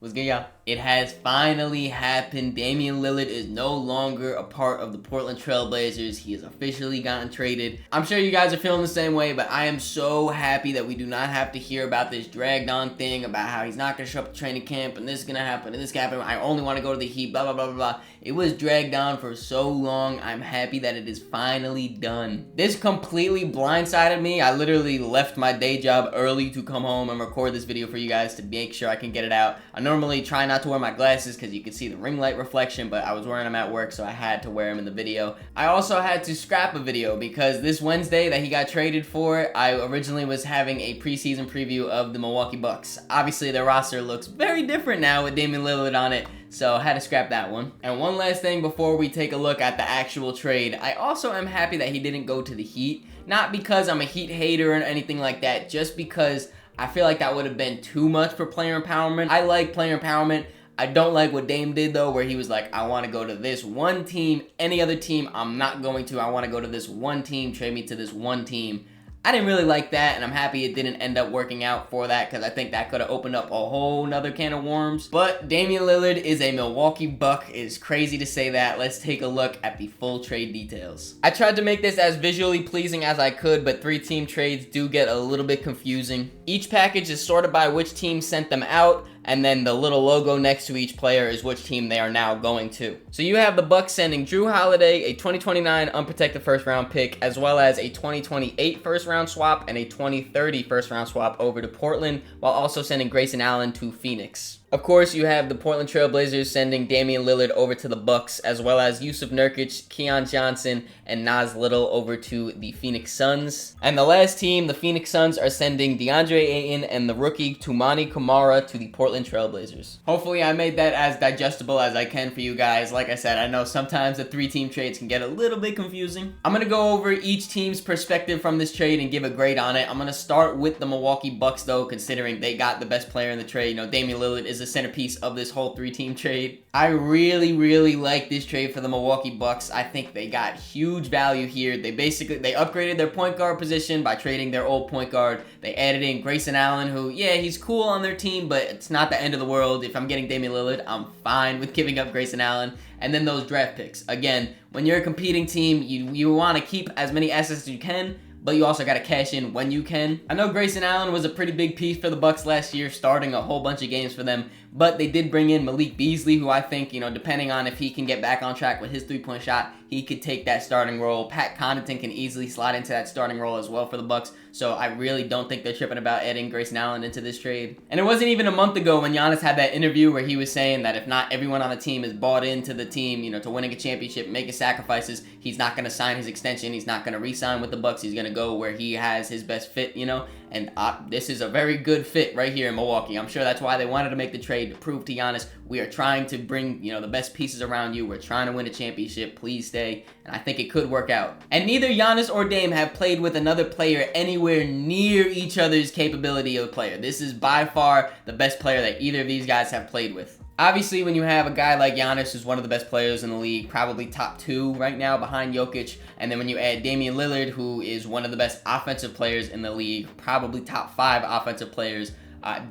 What's good, y'all? It has finally happened. Damian Lillard is no longer a part of the Portland Trailblazers. He has officially gotten traded. I'm sure you guys are feeling the same way, but I am so happy that we do not have to hear about this dragged on thing about how he's not going to show up to training camp and this is going to happen and this can happen. I only want to go to the Heat, blah, blah, blah, blah, blah. It was dragged on for so long. I'm happy that it is finally done. This completely blindsided me. I literally left my day job early to come home and record this video for you guys to make sure I can get it out. I normally try not to wear my glasses because you can see the ring light reflection, but I was wearing them at work, so I had to wear them in the video. I also had to scrap a video because this Wednesday that he got traded for, I originally was having a preseason preview of the Milwaukee Bucks. Obviously, their roster looks very different now with Damian Lillard on it, so I had to scrap that one. And one last thing before we take a look at the actual trade, I also am happy that he didn't go to the Heat. Not because I'm a Heat hater or anything like that, just because I feel like that would have been too much for player empowerment. I like player empowerment. I don't like what Dame did, though, where he was like, I want to go to this one team. Any other team, I'm not going to. I want to go to this one team. Trade me to this one team. I didn't really like that, and I'm happy it didn't end up working out for that because I think that could have opened up a whole nother can of worms. But Damian Lillard is a Milwaukee Buck. It is crazy to say that. Let's take a look at the full trade details. I tried to make this as visually pleasing as I could, but 3-team trades do get a little bit confusing. Each package is sorted by which team sent them out, and then the little logo next to each player is which team they are now going to. So you have the Bucks sending Jrue Holiday, a 2029 unprotected first-round pick, as well as a 2028 first-round swap and a 2030 first-round swap over to Portland, while also sending Grayson Allen to Phoenix. Of course, you have the Portland Trailblazers sending Damian Lillard over to the Bucks, as well as Yusuf Nurkic, Keon Johnson, and Nas Little over to the Phoenix Suns. And the last team, the Phoenix Suns, are sending DeAndre Ayton and the rookie Toumani Camara to the Portland Trailblazers. Hopefully, I made that as digestible as I can for you guys. Like I said, I know sometimes the 3-team trades can get a little bit confusing. I'm going to go over each team's perspective from this trade and give a grade on it. I'm going to start with the Milwaukee Bucks, though, considering they got the best player in the trade. You know, Damian Lillard is the centerpiece of this whole 3-team trade. I really like this trade for the Milwaukee Bucks. I think they got huge value here. They upgraded their point guard position by trading their old point guard. They added in Grayson Allen, who, yeah, he's cool on their team, but it's not the end of the world. If I'm getting Damian Lillard, I'm fine with giving up Grayson Allen. And then those draft picks. Again, when you're a competing team, you want to keep as many assets as you can, but you also got to cash in when you can. I know Grayson Allen was a pretty big piece for the Bucks last year, starting a whole bunch of games for them, but they did bring in Malik Beasley, who I think, you know, depending on if he can get back on track with his three-point shot, he could take that starting role. Pat Connaughton can easily slide into that starting role as well for the Bucks, so I really don't think they're tripping about adding Grayson Allen into this trade. And it wasn't even a month ago when Giannis had that interview where he was saying that if not everyone on the team is bought into the team, you know, to winning a championship, making sacrifices, he's not going to sign his extension, he's not going to re-sign with the Bucks, he's going to go where he has his best fit, you know, and this is a very good fit right here in Milwaukee. I'm sure that's why they wanted to make the trade, to prove to Giannis, we are trying to bring, you know, the best pieces around you. We're trying to win a championship. Please stay. And I think it could work out. And neither Giannis or Dame have played with another player anywhere near each other's capability of player. This is by far the best player that either of these guys have played with. Obviously, when you have a guy like Giannis, who's one of the best players in the league, probably top 2 right now behind Jokic, and then when you add Damian Lillard, who is one of the best offensive players in the league, probably top 5 offensive players,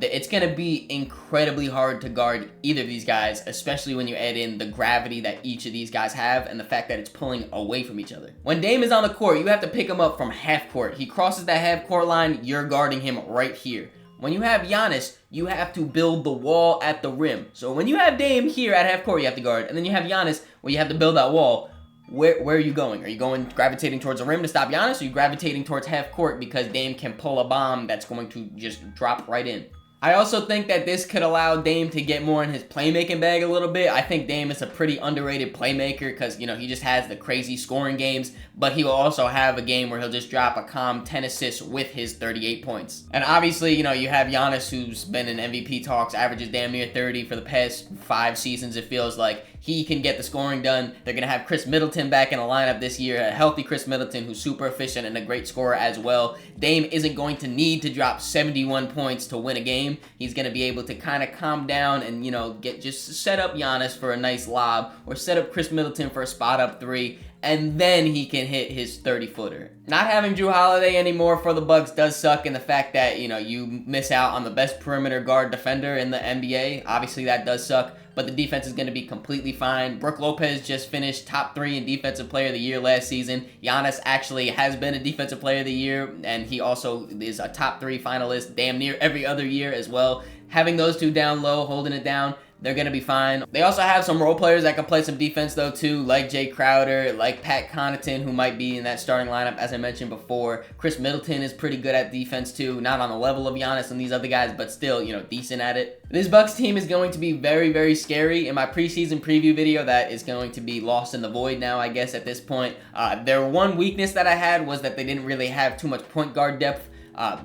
it's going to be incredibly hard to guard either of these guys, especially when you add in the gravity that each of these guys have and the fact that it's pulling away from each other. When Dame is on the court, you have to pick him up from half court. He crosses that half court line, you're guarding him right here. When you have Giannis, you have to build the wall at the rim. So when you have Dame here at half court, you have to guard. And then you have Giannis, where you have to build that wall. Where are you going? Are you gravitating towards the rim to stop Giannis? Or are you gravitating towards half court because Dame can pull a bomb that's going to just drop right in? I also think that this could allow Dame to get more in his playmaking bag a little bit. I think Dame is a pretty underrated playmaker because, you know, he just has the crazy scoring games, but he will also have a game where he'll just drop a calm 10 assists with his 38 points. And obviously, you know, you have Giannis, who's been in MVP talks, averages damn near 30 for the past 5 seasons, it feels like. He can get the scoring done. They're going to have Chris Middleton back in the lineup this year, a healthy Chris Middleton who's super efficient and a great scorer as well. Dame isn't going to need to drop 71 points to win a game. He's going to be able to kind of calm down and, you know, just set up Giannis for a nice lob or set up Chris Middleton for a spot up 3 and then he can hit his 30-footer. Not having Jrue Holiday anymore for the Bucks does suck in the fact that, you miss out on the best perimeter guard defender in the NBA. Obviously, that does suck, but the defense is going to be completely fine. Brook Lopez just finished top 3 in Defensive Player of the Year last season. Giannis actually has been a Defensive Player of the Year, and he also is a top 3 finalist damn near every other year as well. Having those two down low, holding it down, they're going to be fine. They also have some role players that can play some defense, though, too, like Jay Crowder, like Pat Connaughton, who might be in that starting lineup, as I mentioned before. Chris Middleton is pretty good at defense, too. Not on the level of Giannis and these other guys, but still, decent at it. This Bucks team is going to be very, very scary. In my preseason preview video, that is going to be lost in the void now, I guess, at this point. Their one weakness that I had was that they didn't really have too much point guard depth.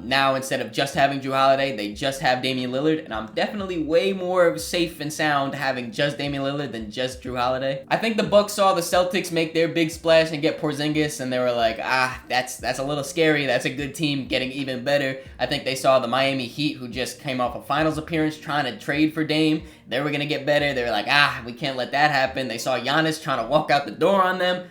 Now, instead of just having Jrue Holiday, they just have Damian Lillard, and I'm definitely way more safe and sound having just Damian Lillard than just Jrue Holiday. I think the Bucks saw the Celtics make their big splash and get Porzingis, and they were like, that's a little scary. That's a good team getting even better. I think they saw the Miami Heat, who just came off a finals appearance, trying to trade for Dame. They were going to get better. They were like, we can't let that happen. They saw Giannis trying to walk out the door on them.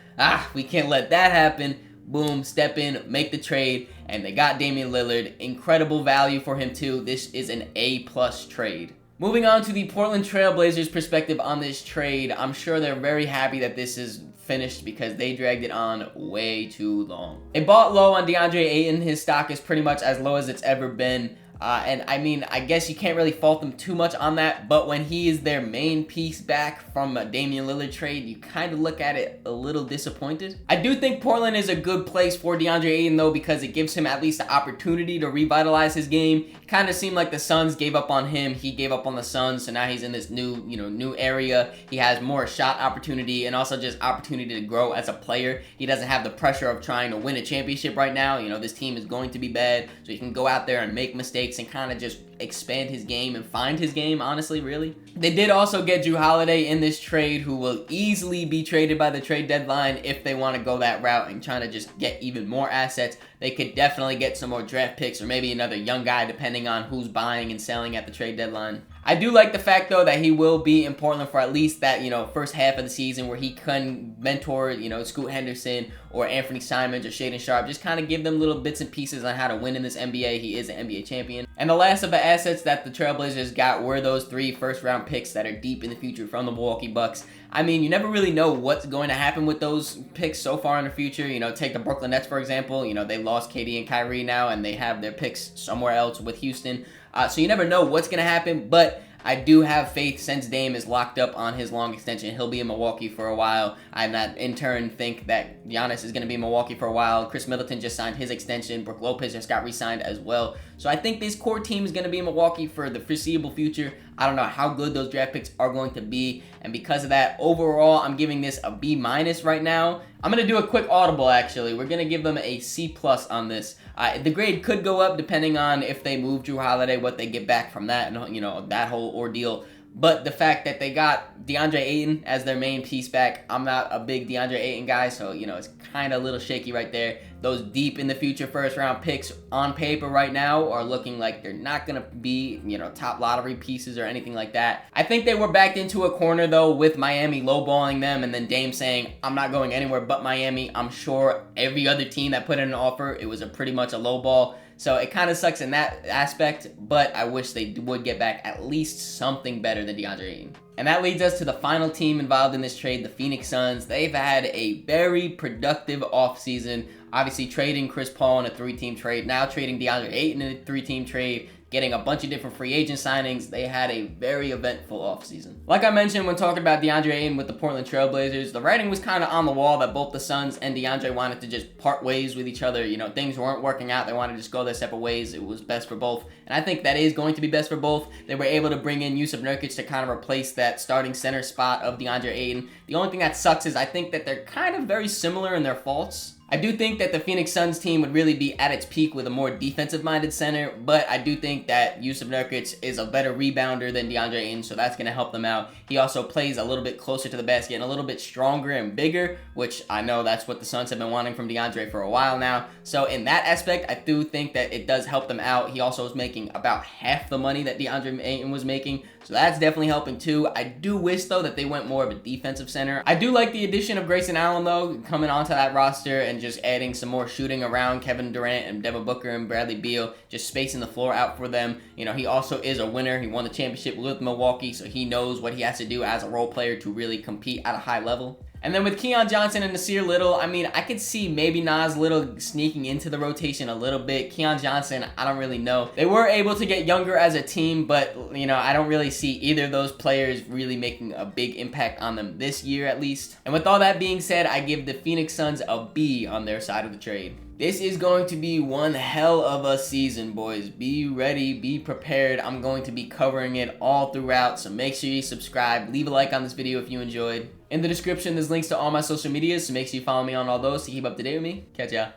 We can't let that happen. Boom, step in, make the trade, and they got Damian Lillard. Incredible value for him, too. This is an A+ trade. Moving on to the Portland Trailblazers' perspective on this trade, I'm sure they're very happy that this is finished because they dragged it on way too long. They bought low on DeAndre Ayton. His stock is pretty much as low as it's ever been. And I mean, I guess you can't really fault them too much on that, but when he is their main piece back from a Damian Lillard trade, you kind of look at it a little disappointed. I do think Portland is a good place for DeAndre Ayton, though, because it gives him at least the opportunity to revitalize his game. It kind of seemed like the Suns gave up on him. He gave up on the Suns, so now he's in this new area. He has more shot opportunity and also just opportunity to grow as a player. He doesn't have the pressure of trying to win a championship right now. This team is going to be bad, so he can go out there and make mistakes and kind of just expand his game and find his game, honestly, really. They did also get Jrue Holiday in this trade, who will easily be traded by the trade deadline if they want to go that route and trying to just get even more assets. They could definitely get some more draft picks or maybe another young guy depending on who's buying and selling at the trade deadline. I do like the fact, though, that he will be in Portland for at least that, first half of the season where he can mentor, Scoot Henderson or Anthony Simons or Shaedon Sharpe. Just kind of give them little bits and pieces on how to win in this NBA. He is an NBA champion. And the last of the assets that the Trailblazers got were those 3 first-round picks that are deep in the future from the Milwaukee Bucks. I mean, you never really know what's going to happen with those picks so far in the future. Take the Brooklyn Nets, for example. They lost KD and Kyrie now, and they have their picks somewhere else with Houston. So you never know what's going to happen, but I do have faith since Dame is locked up on his long extension. He'll be in Milwaukee for a while. I in turn think that Giannis is going to be in Milwaukee for a while. Chris Middleton just signed his extension. Brook Lopez just got re-signed as well. So I think this core team is going to be in Milwaukee for the foreseeable future. I don't know how good those draft picks are going to be. And because of that, overall, I'm giving this a B- right now. I'm going to do a quick audible, actually. We're going to give them a C+ on this. The grade could go up depending on if they move Jrue Holiday, what they get back from that, and that whole ordeal. But the fact that they got DeAndre Ayton as their main piece back, I'm not a big DeAndre Ayton guy, so, it's kind of a little shaky right there. Those deep in the future first-round picks on paper right now are looking like they're not going to be, top lottery pieces or anything like that. I think they were backed into a corner, though, with Miami lowballing them and then Dame saying, I'm not going anywhere but Miami. I'm sure every other team that put in an offer, it was pretty much a lowball. So it kind of sucks in that aspect, but I wish they would get back at least something better than DeAndre Ayton. And that leads us to the final team involved in this trade, the Phoenix Suns. They've had a very productive offseason, obviously trading Chris Paul in a 3-team trade, now trading DeAndre Ayton in a 3-team trade, getting a bunch of different free agent signings. They had a very eventful offseason. Like I mentioned when talking about DeAndre Ayton with the Portland Trailblazers, the writing was kind of on the wall that both the Suns and DeAndre wanted to just part ways with each other. Things weren't working out. They wanted to just go their separate ways. It was best for both. And I think that is going to be best for both. They were able to bring in Jusuf Nurkic to kind of replace that starting center spot of DeAndre Ayton. The only thing that sucks is I think that they're kind of very similar in their faults. I do think that the Phoenix Suns team would really be at its peak with a more defensive-minded center, but I do think that Yusuf Nurkic is a better rebounder than DeAndre Ayton, so that's going to help them out. He also plays a little bit closer to the basket and a little bit stronger and bigger, which I know that's what the Suns have been wanting from DeAndre for a while now. So in that aspect, I do think that it does help them out. He also is making about half the money that DeAndre Ayton was making, so that's definitely helping too. I do wish, though, that they went more of a defensive center. I do like the addition of Grayson Allen, though, coming onto that roster and just adding some more shooting around Kevin Durant and Devin Booker and Bradley Beal, just spacing the floor out for them. You know, he also is a winner. He won the championship with Milwaukee, so he knows what he has to do as a role player to really compete at a high level. And then with Keon Johnson and Nasir Little, I mean, I could see maybe Nas Little sneaking into the rotation a little bit. Keon Johnson, I don't really know. They were able to get younger as a team, but, you know, I don't really see either of those players really making a big impact on them this year at least. And with all that being said, I give the Phoenix Suns a B on their side of the trade. This is going to be one hell of a season, boys. Be ready, be prepared. I'm going to be covering it all throughout, so make sure you subscribe. Leave a like on this video if you enjoyed. In the description, there's links to all my social medias, so make sure you follow me on all those to keep up to date with me. Catch ya.